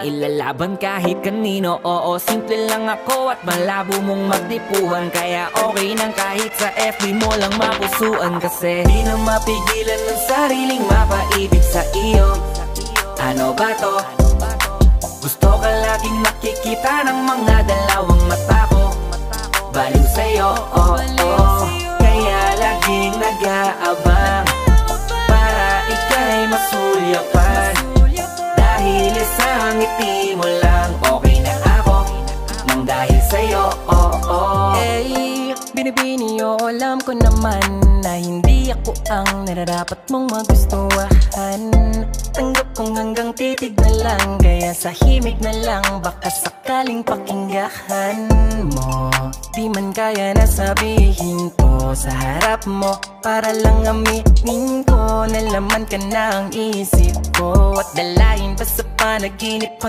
Ilalaban kahit kanino. Oo, simple lang ako at malabo mong magdipuhan. Kaya okay nang kahit sa FB mo lang mapusuan. Kasi di na mapigilan ng sariling mapaibig sa iyo. Ano ba to? Gusto ka laging nakikita ng mga dalawang mata ko. Baliw sa'yo, oh, oh. Kaya laging nag-aabang para ika'y masulyapan. Dahil isang ngiti mo lang, okay na ako nang dahil sa'yo, oh, oh. Hey, binibini, alam ko naman na hindi ako ang nararapat mong magustuhan. Tanggap kong hanggang titig na lang, kaya sa himig na lang, baka sakaling pakinggan mo. Di man kaya na sabihin ko sa harap mo, para lang aminin ko na laman ka na ang isip ko. At dalahin pa sa panaginip